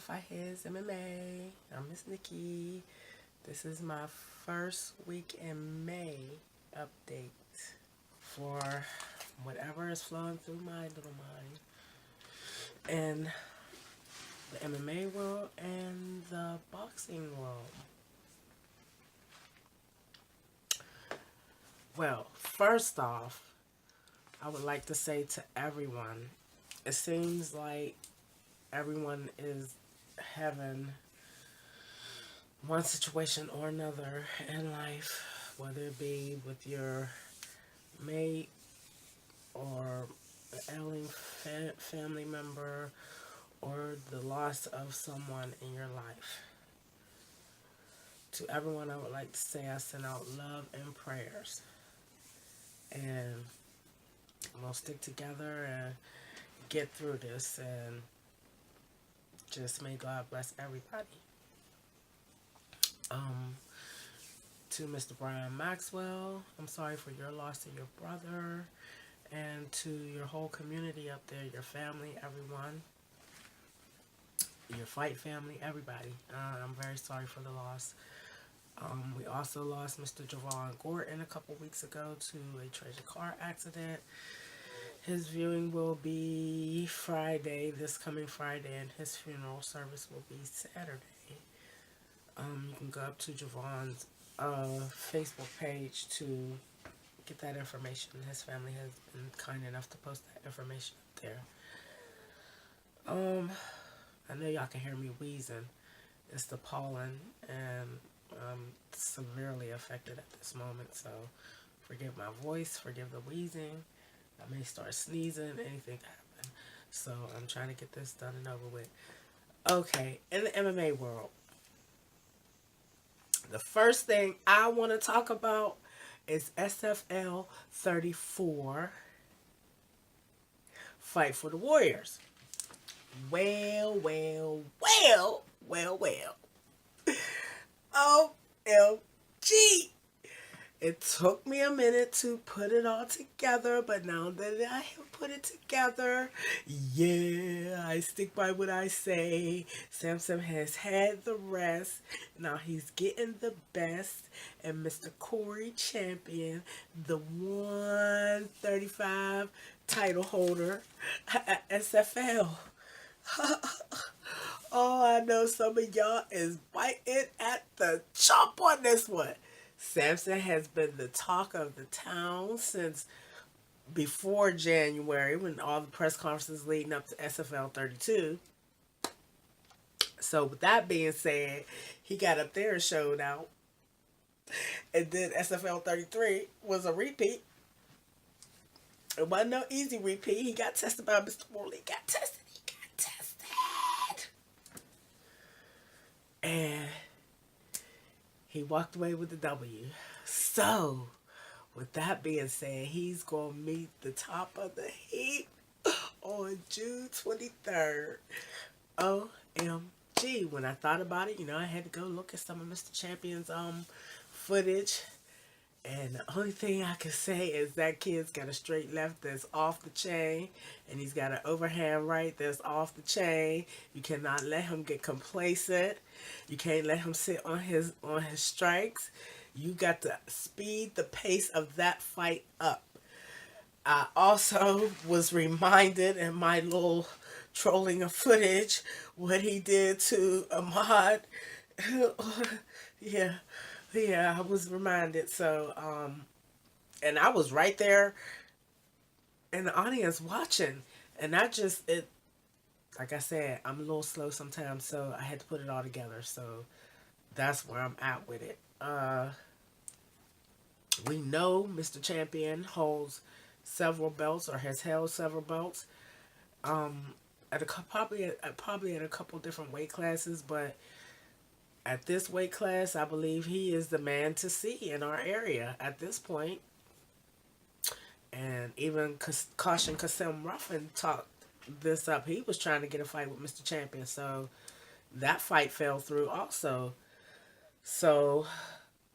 Fightheadsmma. I'm Miss Nikki. This is my first week in May update for whatever is flowing through my little mind in the MMA world and the boxing world. Well, first off, I would like to say to everyone, it seems like everyone is having one situation or another in life, whether it be with your mate or an ailing family member or the loss of someone in your life. To everyone, I would like to say I send out love and prayers. And we'll stick together and get through this, and just may God bless everybody. Um, to Mr. Brian Maxwell, I'm sorry for your loss to your brother, and to your whole community up there, your family, everyone, your fight family, everybody. I'm very sorry for the loss. We also lost Mr. Javon Gordon a couple weeks ago to a tragic car accident. His viewing will be Friday, this coming Friday, and his funeral service will be Saturday. You can go up to Javon's Facebook page to get that information. His family has been kind enough to post that information up there. I know y'all can hear me wheezing. It's the pollen, and I'm severely affected at this moment, so forgive my voice, forgive the wheezing. I may start sneezing, anything can happen. So I'm trying to get this done and over with. Okay, in the MMA world, the first thing I want to talk about is SFL 34, Fight for the Warriors. Well. OMG. It took me a minute to put it all together, but now that I have put it together, yeah, I stick by what I say. Samson has had the rest. Now he's getting the best. And Mr. Corey Champion, the 135 title holder at SFL. Oh, I know some of y'all is biting at the chop on this one. Samson has been the talk of the town since before January, when all the press conferences leading up to SFL 32. So with that being said, he got up there and showed out. And then SFL 33 was a repeat. It wasn't no easy repeat. He got tested by Mr. Morley. He got tested. And he walked away with the W. So, with that being said, he's going to meet the top of the heap on June 23rd. OMG. When I thought about it, I had to go look at some of Mr. Champion's footage. And the only thing I can say is that kid's got a straight left that's off the chain, and he's got an overhand right that's off the chain. You cannot let him get complacent. You can't let him sit on his strikes. You got to speed the pace of that fight up. I also was reminded in my little trolling of footage what he did to Ahmad. Yeah. Yeah, I was reminded. So, and I was right there in the audience watching. And like I said, I'm a little slow sometimes, so I had to put it all together. So that's where I'm at with it. We know Mr. Champion holds several belts, or has held several belts. Probably at a couple different weight classes, but at this weight class, I believe he is the man to see in our area at this point. And even Caution Kasim Ruffin talked this up. He was trying to get a fight with Mr. Champion, so that fight fell through also. So,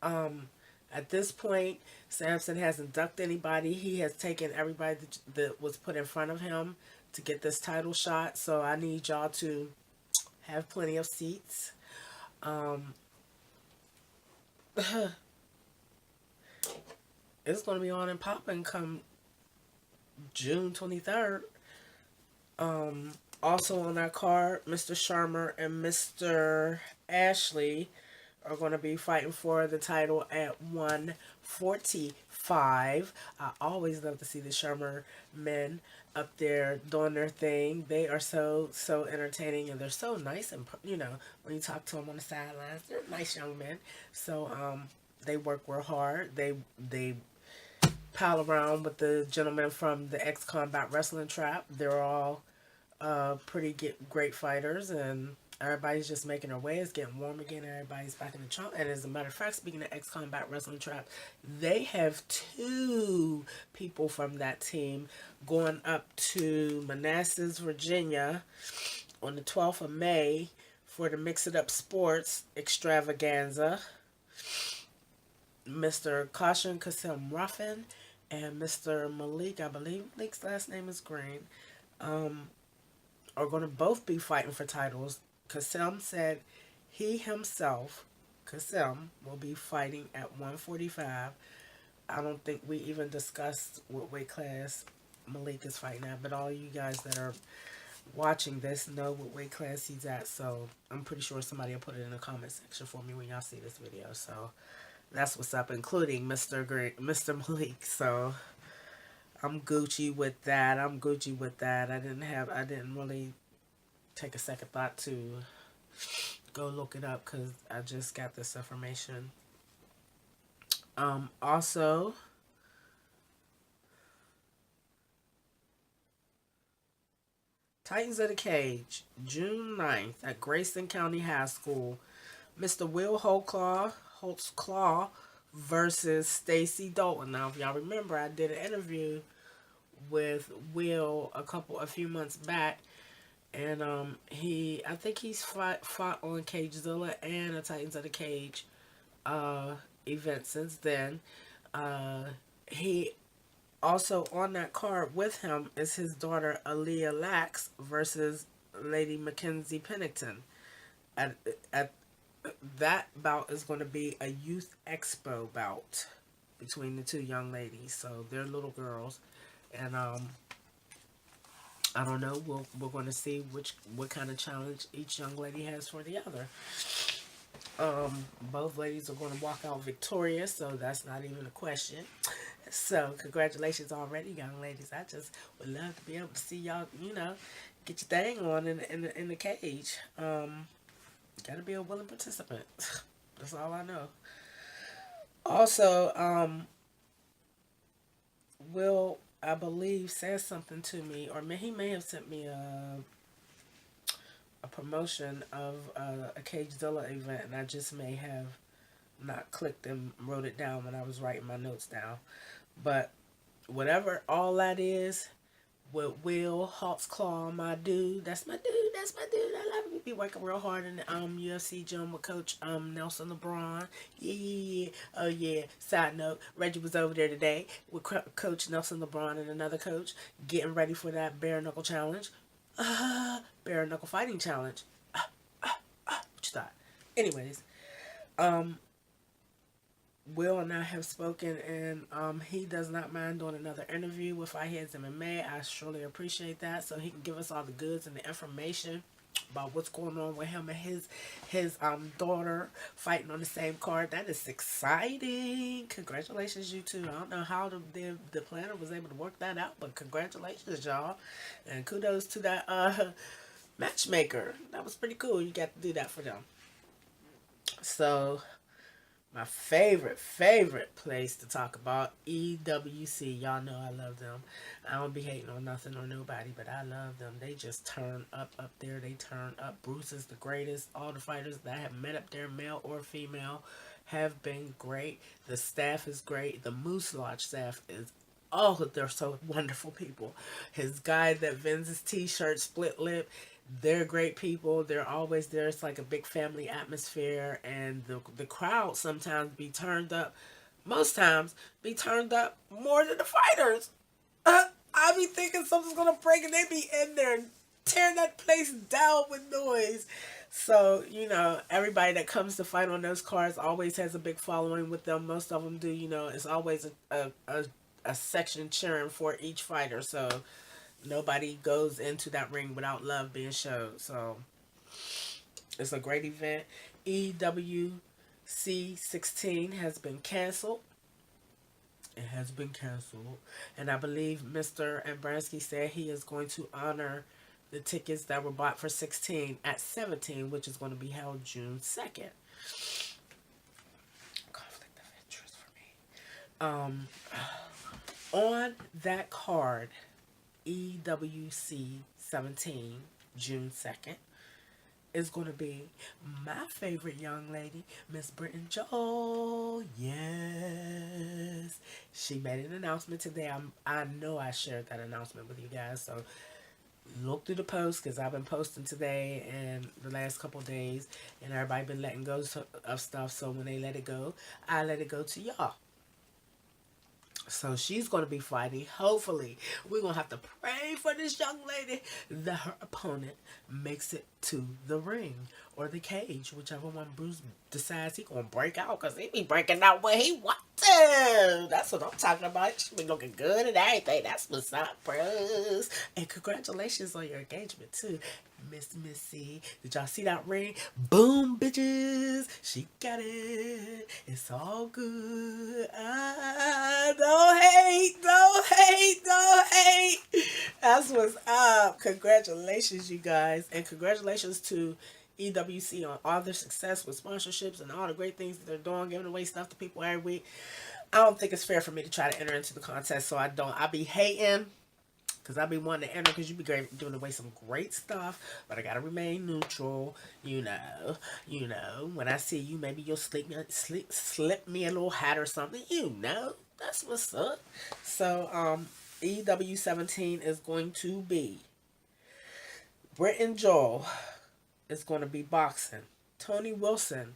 at this point, Samson hasn't ducked anybody. He has taken everybody that was put in front of him to get this title shot. So I need y'all to have plenty of seats. Um, it's going to be on and popping come June 23rd. Also on that card, Mr. Sharmer and Mr. Ashley are going to be fighting for the title at 145. I always love to see the Shermer men up there doing their thing. They are so entertaining, and they're so nice, and when you talk to them on the sidelines, they're nice young men. So they work real hard. They pal around with the gentlemen from the X Combat Wrestling Trap. They're all pretty great fighters, and everybody's just making their way. It's getting warm again. Everybody's back in the trunk. And as a matter of fact, speaking of X Combat Wrestling Trap, they have two people from that team going up to Manassas, Virginia on the 12th of May for the Mix It Up Sports extravaganza. Mr. Caution Kasim Ruffin and Mr. Malik, I believe Malik's last name is Green, are going to both be fighting for titles. Kasim said he himself, Kasim, will be fighting at 145. I don't think we even discussed what weight class Malik is fighting at, but all you guys that are watching this know what weight class he's at, so I'm pretty sure somebody will put it in the comment section for me when y'all see this video. So that's what's up, including Mr. Malik. So I'm Gucci with that. I didn't really take a second thought to go look it up because I just got this information. Also, Titans of the Cage, June 9th at Grayson County High School. Mr. Will Holtzclaw versus Stacy Dalton. Now, if y'all remember, I did an interview with Will a few months back, and I think he's fought on Cagezilla and a Titans of the Cage event since then. He also on that card with him is his daughter Aaliyah Lax versus Lady Mackenzie Pennington. At that bout is going to be a youth expo bout between the two young ladies. So they're little girls, and I don't know. We're going to see what kind of challenge each young lady has for the other. Both ladies are going to walk out victorious, so that's not even a question. So congratulations already, young ladies. I just would love to be able to see y'all, get your thing on in the cage. Gotta be a willing participant. That's all I know. Also, Will, I believe, says something to me, or he may have sent me a promotion of a Cagezilla event, and I just may have not clicked and wrote it down when I was writing my notes down. But whatever all that is, with Will Holtzclaw, my dude, that's my dude. I love him. He be working real hard in the UFC gym with Coach Nelson LeBron. Yeah. Oh yeah. Side note, Reggie was over there today with Coach Nelson LeBron and another coach getting ready for that bare knuckle challenge. Bare knuckle fighting challenge. What you thought? Anyways, Will and I have spoken, and he does not mind doing another interview with Fightheadsmma. I surely appreciate that, so he can give us all the goods and the information about what's going on with him and his daughter fighting on the same card. That is exciting. Congratulations, you two. I don't know how the planner was able to work that out, but congratulations, y'all, and kudos to that matchmaker. That was pretty cool. You got to do that for them. So my favorite place to talk about, EWC. Y'all know I love them. I don't be hating on nothing or nobody, but I love them. They just turn up there. They turn up. Bruce is the greatest. All the fighters that I have met up there, male or female, have been great. The staff is great. The Moose Lodge staff is, oh, they're so wonderful people. His guy that vends his t-shirt, Split Lip, they're great people. They're always there. It's like a big family atmosphere, and the crowd sometimes be turned up. Most times be turned up more than the fighters. I be thinking something's gonna break, and they be in there tear that place down with noise. So, everybody that comes to fight on those cards always has a big following with them. Most of them do, it's always a section cheering for each fighter. So, nobody goes into that ring without love being showed. So, it's a great event. EWC 16 has been canceled. It has been canceled. And I believe Mr. Ambransky said he is going to honor the tickets that were bought for 16 at 17, which is going to be held June 2nd. Conflict of interest for me. On that card, EWC 17, June 2nd, is going to be my favorite young lady, Miss Britton Joel. Yes. She made an announcement today. I know I shared that announcement with you guys. So look through the post, because I've been posting today and the last couple of days. And everybody been letting go of stuff. So when they let it go, I let it go to y'all. So she's going to be fighting. Hopefully, we're going to have to pray for this young lady that her opponent makes it to the ring or the cage, whichever one Bruce decides he's going to break out, because he be breaking out when he wants to. That's what I'm talking about. She be looking good and everything. That's what's up, Bruce. And congratulations on your engagement, too. Miss Missy, did y'all see that ring? Boom, bitches. She got it. It's all good. Don't hate, don't hate, don't hate. That's what's up. Congratulations, you guys. And congratulations to EWC on all their success with sponsorships and all the great things that they're doing, giving away stuff to people every week. I don't think it's fair for me to try to enter into the contest, so I don't. I be hating, because I be wanting to enter, because you be doing away some great stuff, but I gotta remain neutral. When I see you, maybe you'll slip me a little hat or something. That's what's up. So, EW17 is going to be Britton Joel is going to be boxing. Tony Wilson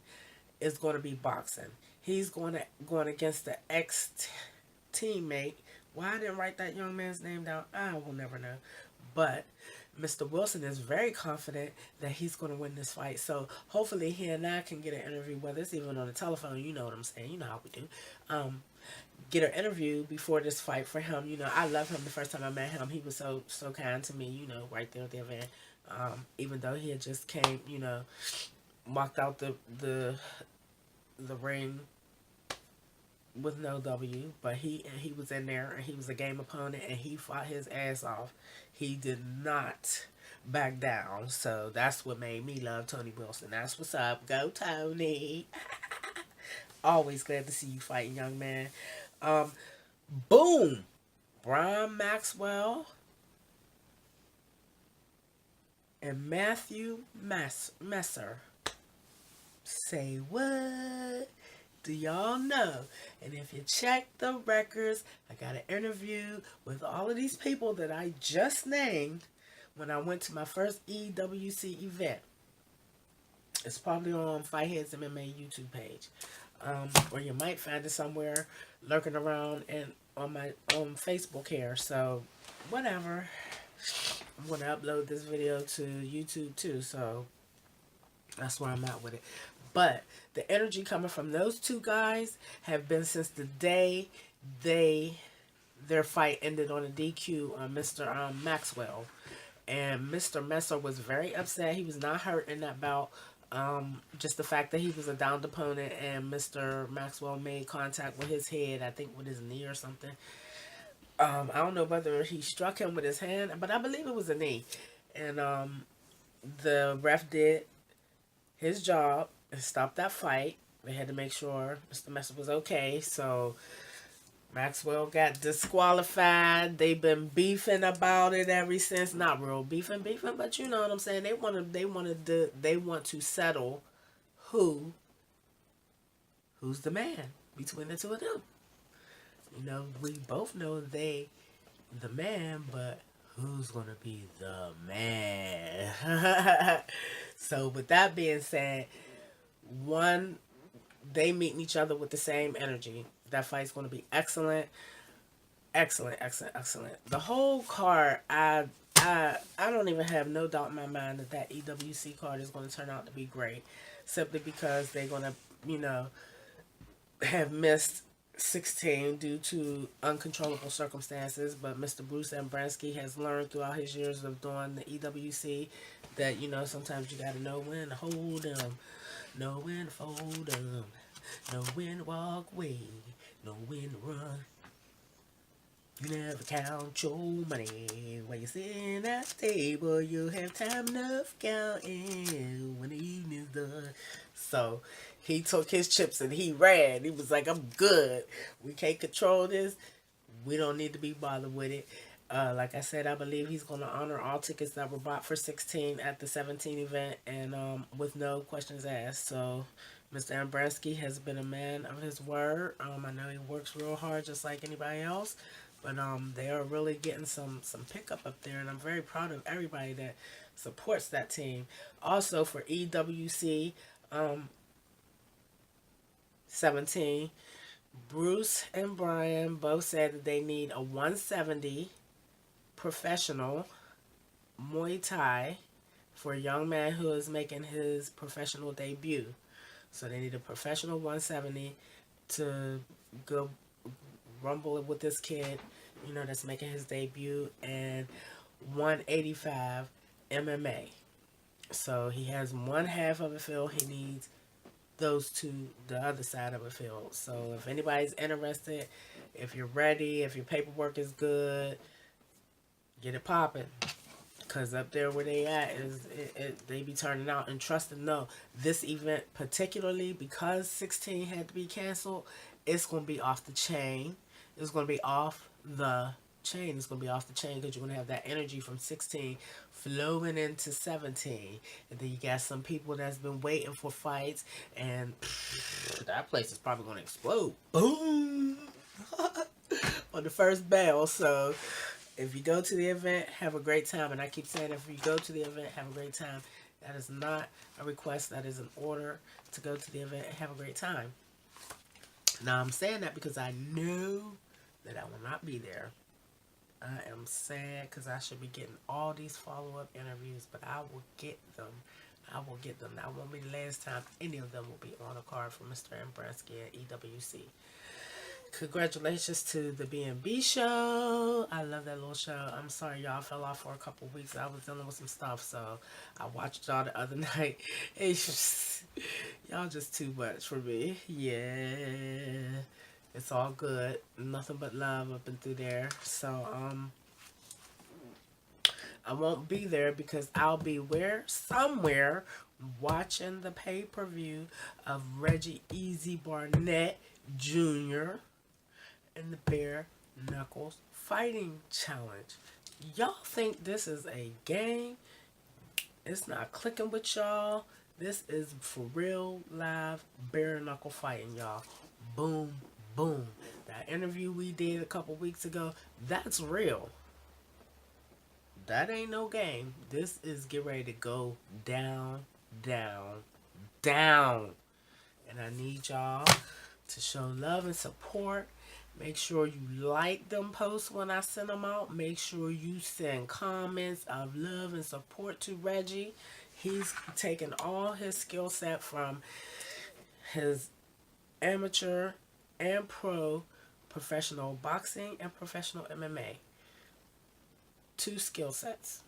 is going to be boxing. He's going against the ex-teammate. Why I didn't write that young man's name down, I will never know. But Mr. Wilson is very confident that he's going to win this fight. So hopefully he and I can get an interview, whether it's even on the telephone. You know what I'm saying. You know how we do. Get an interview before this fight for him. I love him. The first time I met him, he was so kind to me, right there at the event. Even though he had just came, walked out the ring with no W, but he was in there, and he was a game opponent, and he fought his ass off. He did not back down. So that's what made me love Tony Wilson. That's what's up. Go Tony. Always glad to see you fighting, young man. Boom. Brian Maxwell and Matthew Messer. Say what? Do y'all know? And if you check the records, I got an interview with all of these people that I just named when I went to my first EWC event. It's probably on Fightheadsmma YouTube page. Or you might find it somewhere lurking around and on my Facebook here. So, whatever. I'm going to upload this video to YouTube too. So, that's where I'm at with it. But the energy coming from those two guys have been since the day their fight ended on a DQ on Mr. Maxwell. And Mr. Messer was very upset. He was not hurt in that bout. Just the fact that he was a downed opponent and Mr. Maxwell made contact with his head, I think with his knee or something. I don't know whether he struck him with his hand, but I believe it was a knee. And the ref did his job and stopped that fight. They had to make sure Mr. Messer was okay. So Maxwell got disqualified. They've been beefing about it ever since. Not real beefing, but you know what I'm saying. They want to settle who's the man between the two of them. We both know the man, but who's gonna be the man? So with that being said, they meeting each other with the same energy. That fight's going to be excellent. Excellent. The whole card, I I don't even have no doubt in my mind that that EWC card is going to turn out to be great, simply because they're going to, you know, have missed 16 due to uncontrollable circumstances. But Mr. Bruce Ambransky has learned throughout his years of doing the EWC that, you know, sometimes you got to know when to hold them, know when to fold them, know when to walk away, know when to run. You never count your money while you're sitting at the table. You'll have time enough counting when the evening's done. So he took his chips and he ran. He was like, I'm good. We can't control this. We don't need to be bothered with it. Like I said, I believe he's going to honor all tickets that were bought for 16 at the 17 event, and with no questions asked. So Mr. Ambransky has been a man of his word. I know he works real hard just like anybody else, but they are really getting some pickup up there, and I'm very proud of everybody that supports that team. Also for EWC 17, Bruce and Brian both said that they need a 170 professional Muay Thai for a young man who is making his professional debut. So they need a professional 170 to go rumble with this kid, you know, that's making his debut, and 185 MMA. So he has one half of a field. He needs those two, the other side of a field. So if anybody's interested, if you're ready, if your paperwork is good, get it popping. Because up there where they at is they be turning out. And trust and know, this event particularly, because 16 had to be canceled, it's going to be off the chain. It's going to be off the chain. It's going to be off the chain because you're going to have that energy from 16 flowing into 17. And then you got some people that's been waiting for fights, and that place is probably going to explode. Boom! On the first bell. So if you go to the event, have a great time. And I keep saying, if you go to the event, have a great time. That is not a request. That is an order to go to the event and have a great time. Now, I'm saying that because I know that I will not be there. I am sad because I should be getting all these follow-up interviews, but I will get them. I will get them. That won't be the last time any of them will be on a card for Mr. Ambransky at EWC. Congratulations to the B&B show. I love that little show. I'm sorry y'all fell off for a couple weeks. I was dealing with some stuff, so I watched y'all the other night. Y'all just too much for me. Yeah. It's all good. Nothing but love up and through there. So, I won't be there because I'll be somewhere watching the pay-per-view of Reggie Easy Barnett Jr. and the Bare Knuckles Fighting Challenge. Y'all think this is a game? It's not clicking with y'all. This is for real live bare knuckle fighting, y'all. Boom, boom. That interview we did a couple weeks ago, that's real. That ain't no game. This is get ready to go down, down, down. And I need y'all to show love and support. Make sure you like them posts when I send them out. Make sure you send comments of love and support to Reggie. He's taken all his skill set from his amateur and pro professional boxing and professional MMA. 2 skill sets.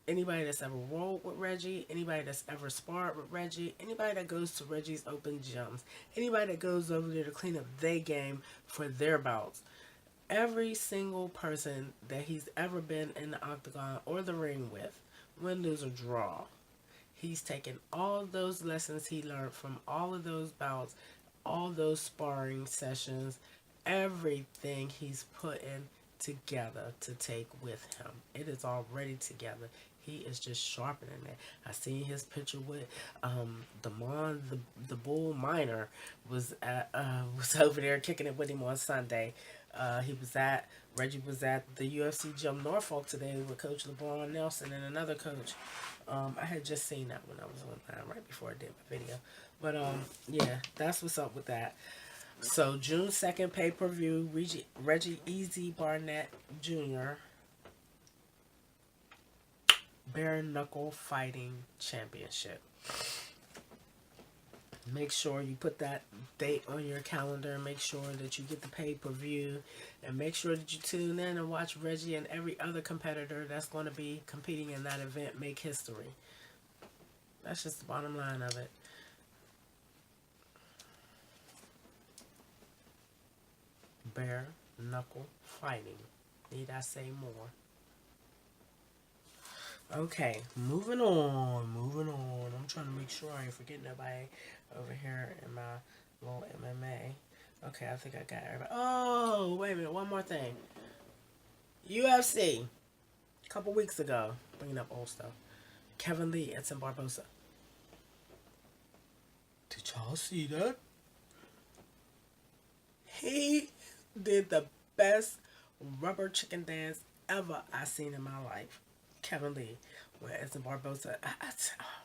Anybody that's ever rolled with Reggie, anybody that's ever sparred with Reggie, anybody that goes to Reggie's open gyms, anybody that goes over there to clean up their game for their bouts. Every single person that he's ever been in the octagon or the ring with, win, lose, or draw, he's taken all those lessons he learned from all of those bouts, all those sparring sessions, everything he's putting together to take with him. It is already together. He is just sharpening it. I seen his picture with Damon the Bull Miner was over there kicking it with him on Sunday. Reggie was at the UFC Gym Norfolk today with Coach LeBron Nelson and another coach. I had just seen that when I was online right before I did my video. But yeah, that's what's up with that. So June 2nd pay-per-view, Reggie Easy Barnett Jr. Bare Knuckle Fighting Championship. Make sure you put that date on your calendar. Make sure that you get the pay-per-view. And make sure that you tune in and watch Reggie and every other competitor that's going to be competing in that event make history. That's just the bottom line of it. Bare Knuckle Fighting. Need I say more? Okay, moving on. I'm trying to make sure I ain't forgetting nobody over here in my little MMA. Okay, I think I got everybody. Oh, wait a minute. One more thing. UFC. A couple weeks ago. Bringing up old stuff. Kevin Lee, Edson Barbosa. Did y'all see that? He did the best rubber chicken dance ever I seen in my life. Kevin Lee, where Edson Barbosa, I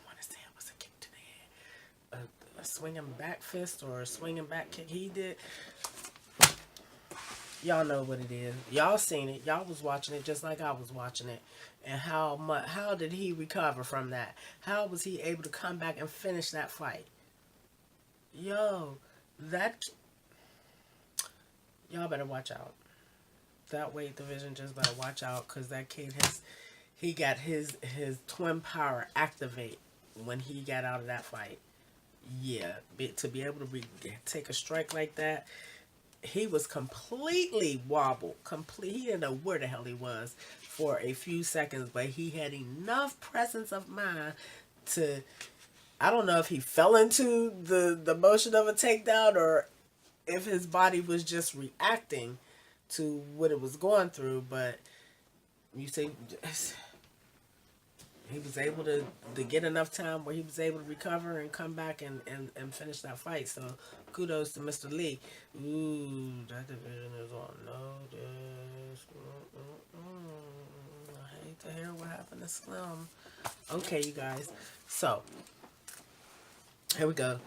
want to say it was a kick to the head, a swinging back fist or a swinging back kick. He did. Y'all know what it is. Y'all seen it. Y'all was watching it just like I was watching it. And how did he recover from that? How was he able to come back and finish that fight? Yo, y'all better watch out. That weight division just better watch out, because that kid he got his twin power activate when he got out of that fight. Yeah, to be able to take a strike like that, he was completely wobbled. He didn't know where the hell he was for a few seconds, but he had enough presence of mind to, I don't know if he fell into the motion of a takedown or if his body was just reacting to what it was going through, but you see, he was able to get enough time where he was able to recover and come back and finish that fight. So kudos to Mr. Lee. Ooh, that division is on notice. I hate to hear what happened to Slim. Okay, you guys. So, here we go.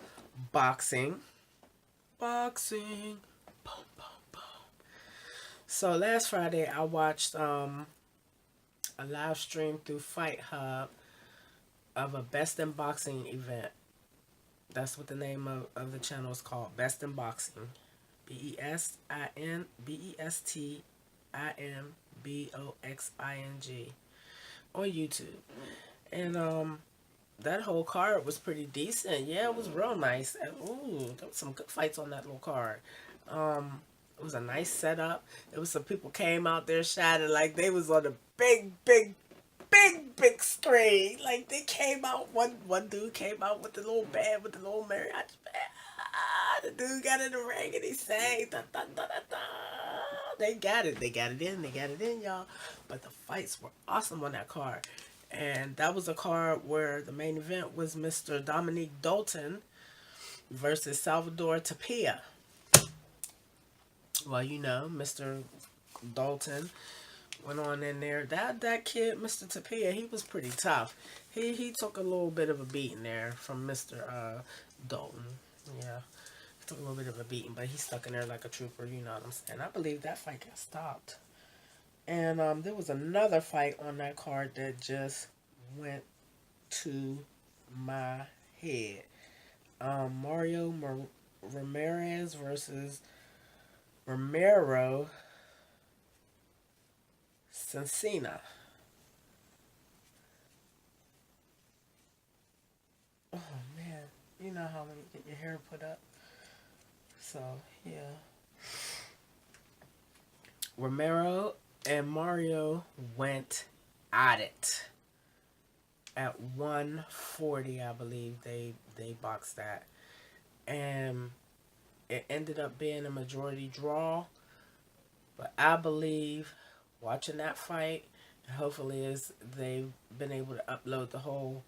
Boxing. Boom, boom, boom. So, last Friday, I watched a live stream through Fight Hub of a Best in Boxing event. That's what the name of the channel is called. Best in Boxing. BESTINBOXING on YouTube. And that whole card was pretty decent. Yeah, it was real nice. Ooh, there was some good fights on that little card. It was a nice setup. There was some people came out there shining like they was on a big screen. Like they came out. One dude came out with the little band with the little mariachi band. The dude got in the ring and he sang. Da, da, da, da, da. They got it. They got it in, y'all. But the fights were awesome on that card. And that was a card where the main event was Mr. Dominique Dalton versus Salvador Tapia. Well, you know, Mr. Dalton went on in there. That kid, Mr. Tapia, he was pretty tough. He took a little bit of a beating there from Mr. Dalton. Yeah, he took a little bit of a beating, but he stuck in there like a trooper. You know what I'm saying? I believe that fight got stopped. And there was another fight on that card that just went to my head. Mario Ramirez versus Romero Cecina. Oh man, you know how when you get your hair put up. So yeah, Romero and Mario went at it at 140, I believe they boxed that, and it ended up being a majority draw. But I believe watching that fight, hopefully is they've been able to upload the whole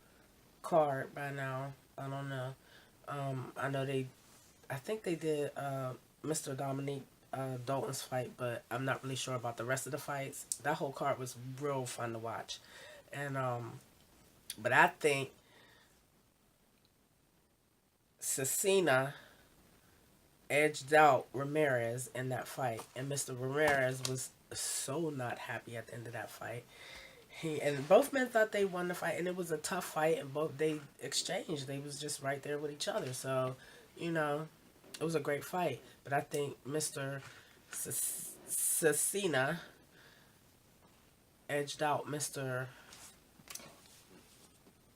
card by now. I don't know. I think they did Mr. Dominique Dalton's fight, but I'm not really sure about the rest of the fights. That whole card was real fun to watch. And but I think Cecina edged out Ramirez in that fight, and Mr. Ramirez was so not happy at the end of that fight. And both men thought they won the fight, and it was a tough fight, and both they exchanged. They was just right there with each other. So, you know, it was a great fight. But I think Mr. Cecina edged out Mr.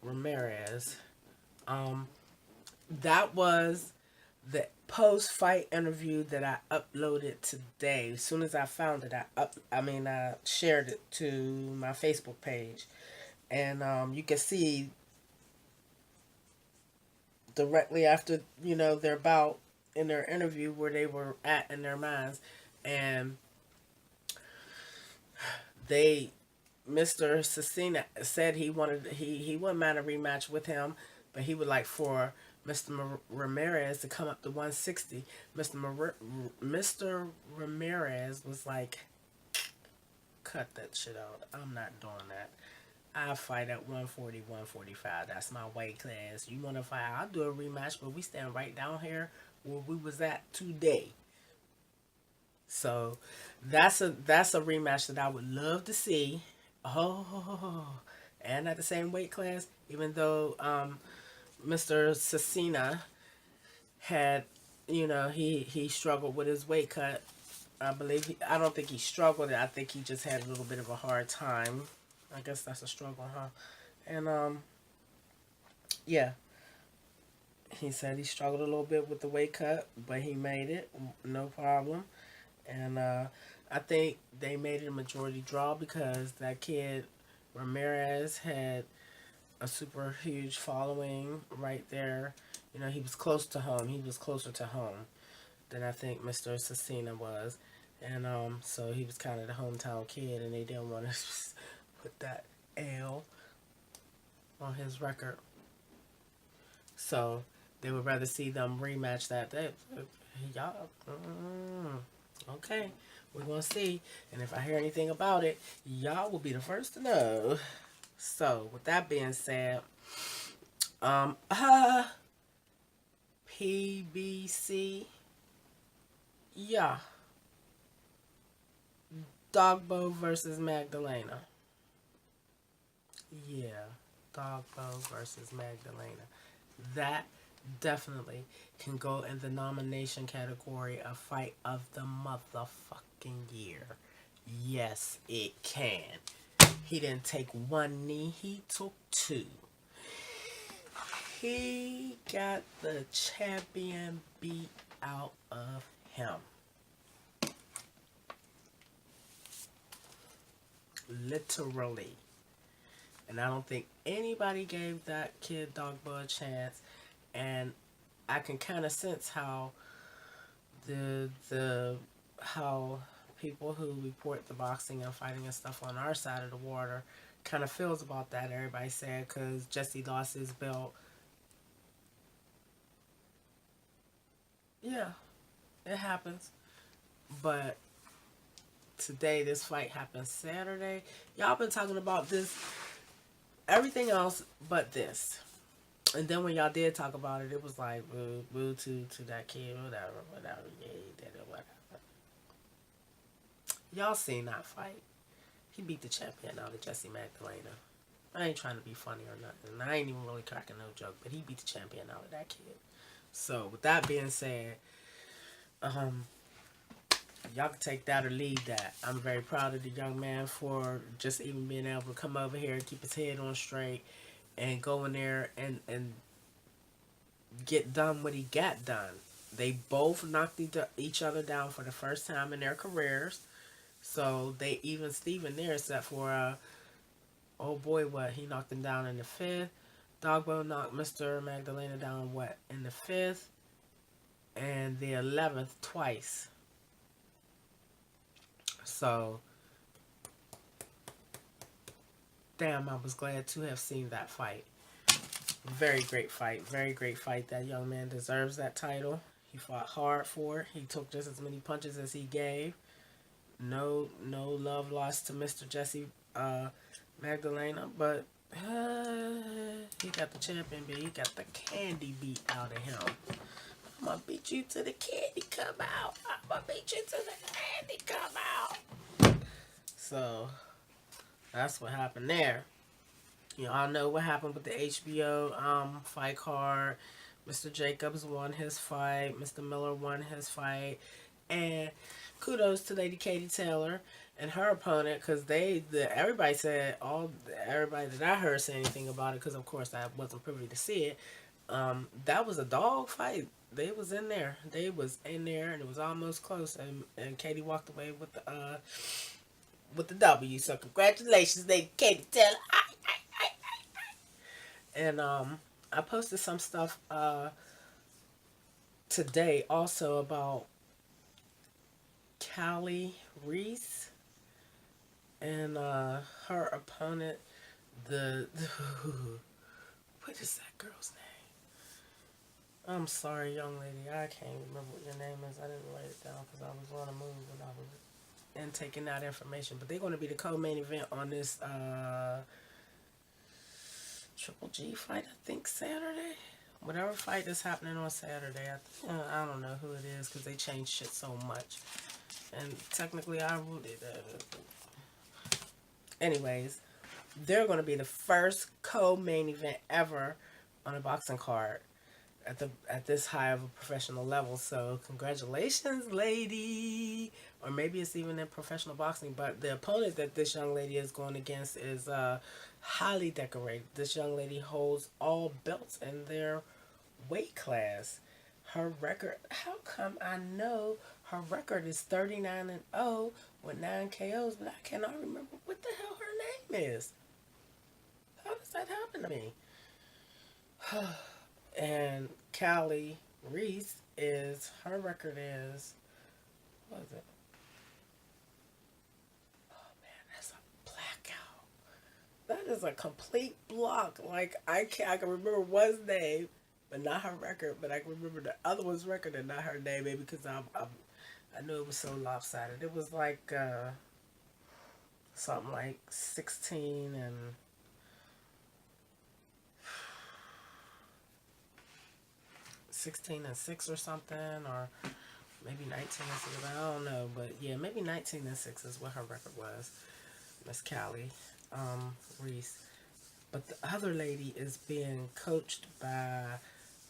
Ramirez. That was the post-fight interview that I uploaded today. As soon as I found it, I shared it to my Facebook page, and you can see directly after their bout in their interview where they were at in their minds, and they Mr. Cecina said he wouldn't mind a rematch with him, but he would like for Mr. Ramirez to come up to 160. Mr. Ramirez was like, cut that shit out. I'm not doing that. I fight at 140, 145. That's my weight class. You want to fight? I'll do a rematch, but we stand right down here where we was at today. So that's a rematch that I would love to see. Oh, and at the same weight class, even though Mr. Cecina had, he struggled with his weight cut. I don't think he struggled. I think he just had a little bit of a hard time. I guess that's a struggle, huh? And yeah, he said he struggled a little bit with the weight cut, but he made it, no problem. And I think they made it a majority draw because that kid Ramirez had a super huge following right there. He was close to home. He was closer to home than I think Mr. Cecina was. And so he was kind of the hometown kid, and they didn't want to put that L on his record. So they would rather see them rematch that. Y'all, okay, we're going to see. And if I hear anything about it, y'all will be the first to know. So, with that being said, PBC, yeah, Dogbo versus Magdalena. Yeah, Dogbo versus Magdalena. That definitely can go in the nomination category of fight of the motherfucking year. Yes, it can. He didn't take one knee, he took two. He got the champion beat out of him. Literally. And I don't think anybody gave that kid Dogbo a chance. And I can kind of sense how how people who report the boxing and fighting and stuff on our side of the water kind of feels about that. Everybody said because Jesse lost his belt. Yeah, it happens. But today, this fight happened Saturday. Y'all been talking about this, everything else but this. And then when y'all did talk about it, it was like, boo to that kid, whatever, yeah, he did it, whatever. Y'all seen that fight. He beat the champion out of Jesse Magdalena. I ain't trying to be funny or nothing. I ain't even really cracking no joke, but he beat the champion out of that kid. So, with that being said, y'all can take that or leave that. I'm very proud of the young man for just even being able to come over here and keep his head on straight and go in there and get done what he got done. They both knocked each other down for the first time in their careers. So they even Steven there, except for oh boy, what he knocked him down in the 5th. Dogbo knocked Mr. Magdalena down in the 5th and the 11th twice. So damn, I was glad to have seen that fight. Very great fight. Very great fight. That young man deserves that title. He fought hard for it. He took just as many punches as he gave. No love lost to Mr. Jesse Magdalena, but he got the champion beat. He got the candy beat out of him. I'm gonna beat you till the candy come out. I'm gonna beat you till the candy come out. So That's what happened there. You all know what happened with the HBO fight card. Mr. Jacobs won his fight. Mr. Miller won his fight. And kudos to Lady Katie Taylor and her opponent, because everybody said, everybody that I heard say anything about it, because of course I wasn't privy to see it. That was a dog fight. They was in there. They was in there, and it was almost close. And Katie walked away with the W. So congratulations, Lady Katie Taylor. And I posted some stuff today also about Callie Reese and her opponent. The what is that girl's name? I'm sorry, young lady. I can't remember what your name is. I didn't write it down because I was on a move when I was in taking that information. But they're going to be the co-main event on this Triple G fight, I think, Saturday. Whatever fight is happening on Saturday. I don't know who it is because they change shit so much. And technically, I rooted it. Anyways, they're going to be the first co-main event ever on a boxing card at this high of a professional level. So congratulations, lady. Or maybe it's even in professional boxing. But the opponent that this young lady is going against is highly decorated. This young lady holds all belts in their weight class. Her record, how come I know her record is 39-0 with 9 KOs, but I cannot remember what the hell her name is. How does that happen to me? And Callie Reese her record is, what is it? Oh man, that's a blackout. That is a complete block. Like, I can remember one's name, but not her record. But I can remember the other one's record and not her name, maybe because I knew it was so lopsided. It was like something like 16 and 6 or something, or maybe 19-6. I don't know, but yeah, maybe 19-6 is what her record was. Miss Callie Reese. But the other lady is being coached by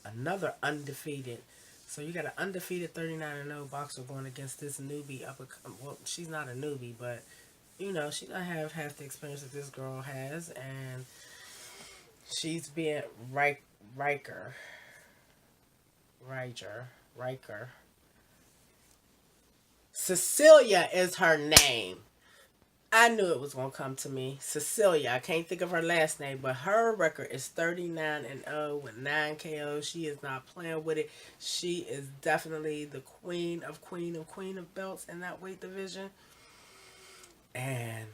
another undefeated. So you got an undefeated 39-0 boxer going against this newbie well, she's not a newbie, but you know, she don't have half the experience that this girl has, and she's being Riker. Cecilia is her name. I knew it was gonna come to me. Cecilia. I can't think of her last name, but her record is 39-0 with 9 KOs. She is not playing with it. She is definitely the queen of belts in that weight division. And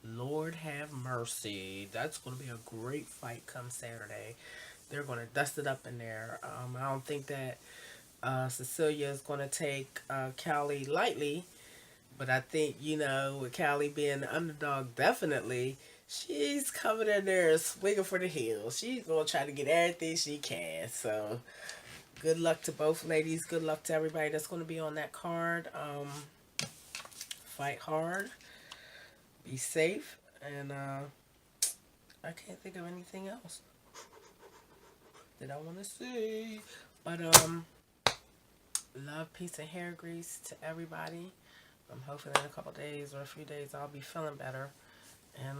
Lord have mercy, that's gonna be a great fight come Saturday. They're gonna dust it up in there. I don't think that Cecilia is gonna take Callie lightly. But I think, you know, with Callie being the underdog, definitely, she's coming in there swinging for the hills. She's going to try to get everything she can. So, good luck to both ladies. Good luck to everybody that's going to be on that card. Fight hard. Be safe. And I can't think of anything else that I want to say. But, love, peace, and hair grease to everybody. Hopefully in a couple days or a few days I'll be feeling better. And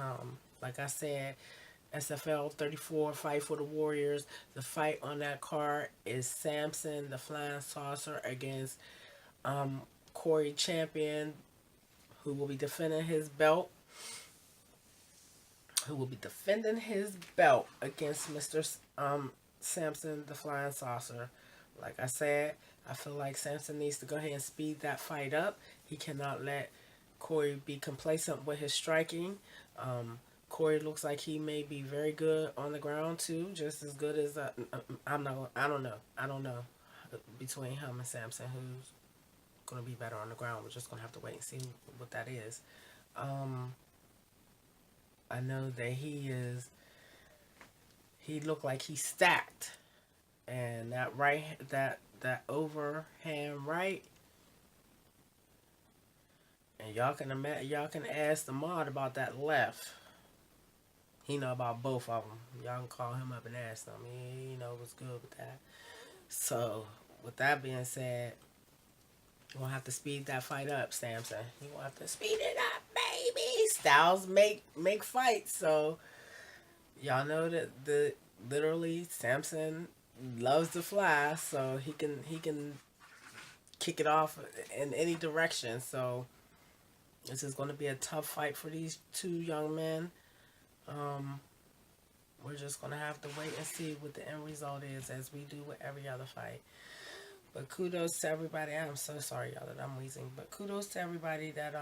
like I said, SFL 34 Fight for the Warriors. The fight on that card is Samson the Flying Saucer against Corey Champion, who will be defending his belt. Against Mr. Samson the Flying Saucer. Like I said, I feel like Samson needs to go ahead and speed that fight up. He cannot let Corey be complacent with his striking. Corey looks like he may be very good on the ground too, just as good as I don't know between him and Samson who's gonna be better on the ground. We're just gonna have to wait and see what that is. I know that he looked like he's stacked, and that overhand right. And y'all can ask the mod about that left. He know about both of them. Y'all can call him up and ask him. He know what's good with that. So, with that being said, you gonna have to speed that fight up, Samson. You gonna have to speed it up, baby. Styles make fights, so y'all know that the literally Samson loves to fly, so he can kick it off in any direction. So this is gonna be a tough fight for these two young men. Um, we're just gonna have to wait and see what the end result is, as we do with every other fight. But kudos to everybody. I'm so sorry, y'all, that I'm wheezing. But kudos to everybody that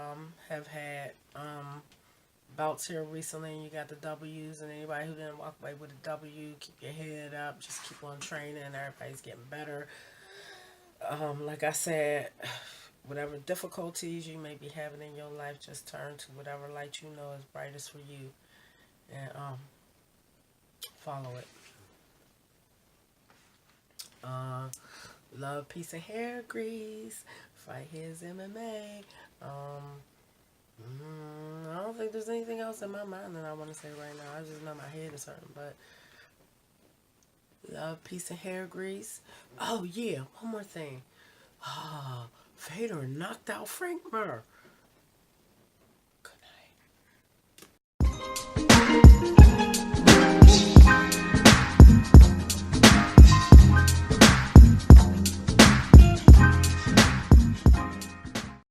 have had bouts here recently, and you got the W's. And anybody who didn't walk away with a W, keep your head up. Just keep on training. Everybody's getting better. Like I said, whatever difficulties you may be having in your life, just turn to whatever light you know is brightest for you, and follow it. Love, peace, and hair grease. Fightheadsmma. I don't think there's anything else in my mind that I want to say right now. I just know my head is hurting, but love, peace, and hair grease. Oh yeah, one more thing. Vader knocked out Frank Mir.